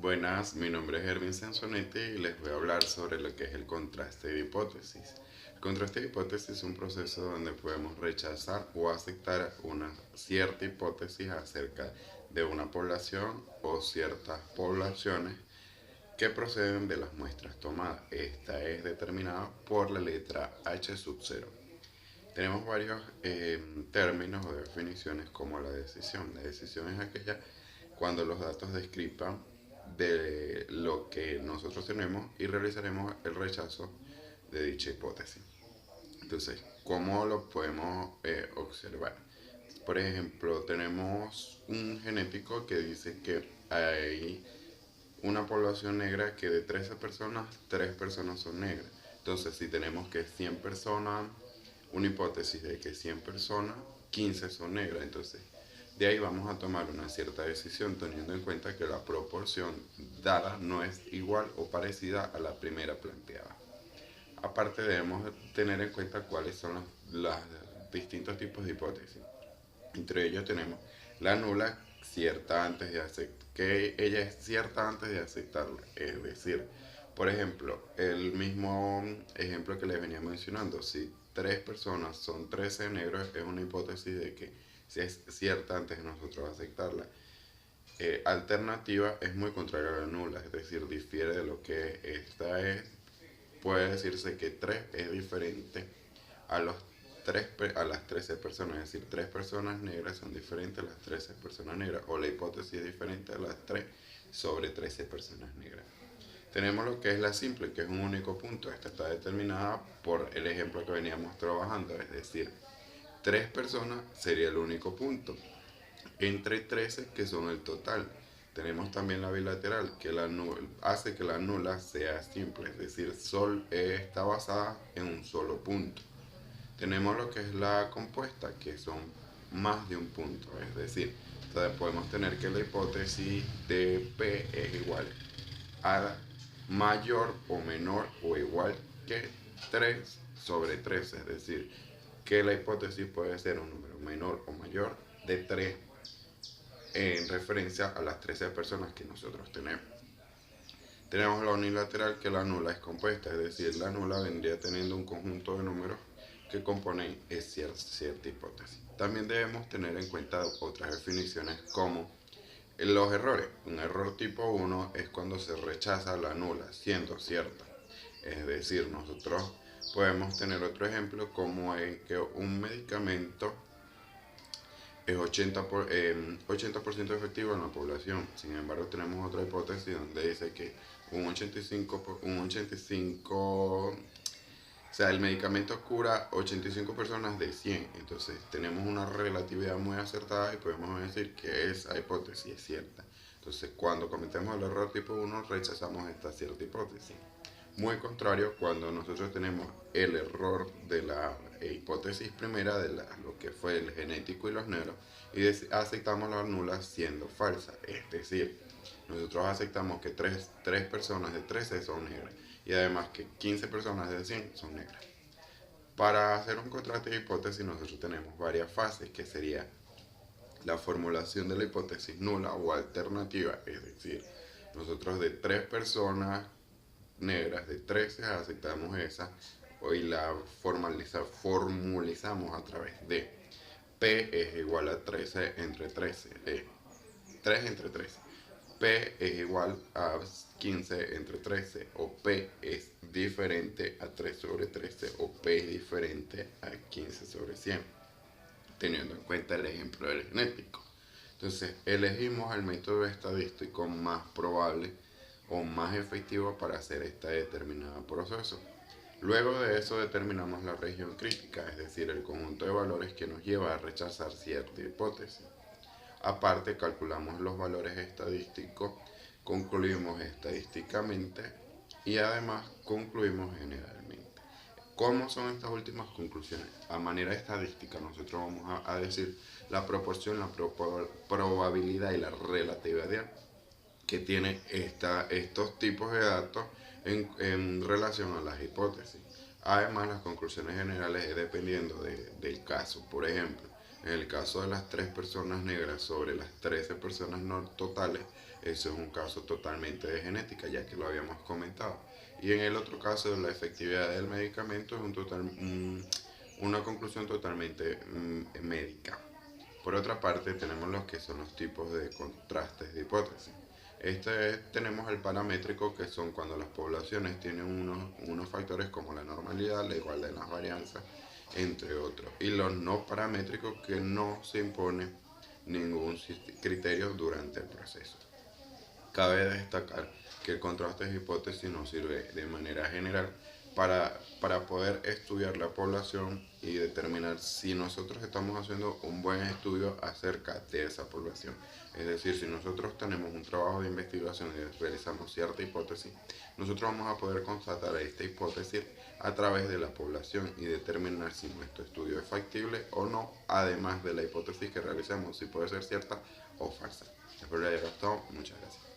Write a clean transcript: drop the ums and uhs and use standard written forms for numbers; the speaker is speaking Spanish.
Buenas, mi nombre es Erwin Sansonetti y les voy a hablar sobre lo que es el contraste de hipótesis. El contraste de hipótesis es un proceso donde podemos rechazar o aceptar una cierta hipótesis acerca de una población o ciertas poblaciones que proceden de las muestras tomadas. Esta es determinada por la letra H sub 0. Tenemos varios términos o definiciones como la decisión. La decisión es aquella cuando los datos describan de lo que nosotros tenemos y realizaremos el rechazo de dicha hipótesis. Entonces, ¿cómo lo podemos observar? Por ejemplo, tenemos un genético que dice que hay una población negra que de 13 personas, 3 personas son negras. Entonces, si tenemos que 100 personas, una hipótesis de que 100 personas, 15 son negras. Entonces, de ahí vamos a tomar una cierta decisión teniendo en cuenta que la proporción dada no es igual o parecida a la primera planteada. Aparte debemos tener en cuenta cuáles son los distintos tipos de hipótesis. Entre ellos tenemos la nula, cierta antes de aceptar, que ella es cierta antes de aceptarla. Es decir, por ejemplo, el mismo ejemplo que les venía mencionando, si 3 personas son 13 negros, es una hipótesis de que si es cierta antes de nosotros aceptarla. Alternativa es muy contraria a la nula, es decir, difiere de lo que esta es. Puede decirse que 3 es diferente a los a las 13 personas, es decir, 3 personas negras son diferentes a las 13 personas negras, o la hipótesis es diferente a las 3 sobre 13 personas negras. Tenemos lo que es la simple, que es un único punto. Esta está determinada por el ejemplo que veníamos trabajando, es decir, 3 personas sería el único punto, entre 13 que son el total. Tenemos también la bilateral, que hace que la nula sea simple, es decir, está basada en un solo punto. Tenemos lo que es la compuesta, que son más de un punto, es decir, podemos tener que la hipótesis de P es igual a mayor o menor o igual que 3 sobre 13, es decir, que la hipótesis puede ser un número menor o mayor de 3 en referencia a las 13 personas que nosotros tenemos. Tenemos la unilateral, que la nula es compuesta, es decir, la nula vendría teniendo un conjunto de números que componen cierta hipótesis. También debemos tener en cuenta otras definiciones como los errores. Un error tipo 1 es cuando se rechaza la nula siendo cierta. Es decir, nosotros podemos tener otro ejemplo como en que un medicamento es 80% efectivo en la población. Sin embargo, tenemos otra hipótesis donde dice que un 85, o sea, el medicamento cura 85 personas de 100. Entonces, tenemos una relatividad muy acertada y podemos decir que esa hipótesis es cierta. Entonces, cuando cometemos el error tipo 1, rechazamos esta cierta hipótesis. Muy contrario cuando nosotros tenemos el error de la hipótesis primera de lo que fue el genético y los negros y aceptamos la nula siendo falsa. Es decir, nosotros aceptamos que 3 personas de 13 son negras y además que 15 personas de 100 son negras. Para hacer un contraste de hipótesis nosotros tenemos varias fases, que sería la formulación de la hipótesis nula o alternativa, es decir, nosotros de 3 personas negras de 13 aceptamos esa y la formulizamos a través de P es igual a 13 entre 13, 3 entre 13. P es igual a 15 entre 13, o P es diferente a 3 sobre 13, o P es diferente a 15 sobre 100, teniendo en cuenta el ejemplo del genético. Entonces, elegimos el método estadístico más probable o más efectivo para hacer este determinado proceso. Luego de eso determinamos la región crítica, es decir, el conjunto de valores que nos lleva a rechazar cierta hipótesis. Aparte, calculamos los valores estadísticos, concluimos estadísticamente y además concluimos generalmente. ¿Cómo son estas últimas conclusiones? A manera estadística nosotros vamos a decir la proporción, la probabilidad y la relatividad que tiene estos tipos de datos en relación a las hipótesis. Además, las conclusiones generales es dependiendo del caso. Por ejemplo, En el caso de las 3 personas negras sobre las 13 personas no totales, eso es un caso totalmente de genética, ya que lo habíamos comentado. Y en el otro caso, la efectividad del medicamento es una conclusión totalmente médica. Por otra parte, tenemos los que son los tipos de contrastes de hipótesis. Tenemos el paramétrico, que son cuando las poblaciones tienen unos factores como la normalidad, la igualdad en las varianzas, entre otros. Y los no paramétricos, que no se impone ningún criterio durante el proceso. Cabe destacar que el contraste de hipótesis nos sirve de manera general para poder estudiar la población y determinar si nosotros estamos haciendo un buen estudio acerca de esa población. Es decir, si nosotros tenemos un trabajo de investigación y realizamos cierta hipótesis, nosotros vamos a poder constatar esta hipótesis a través de la población y determinar si nuestro estudio es factible o no, además de la hipótesis que realicemos, si puede ser cierta o falsa. Espero que haya gustado. Muchas gracias.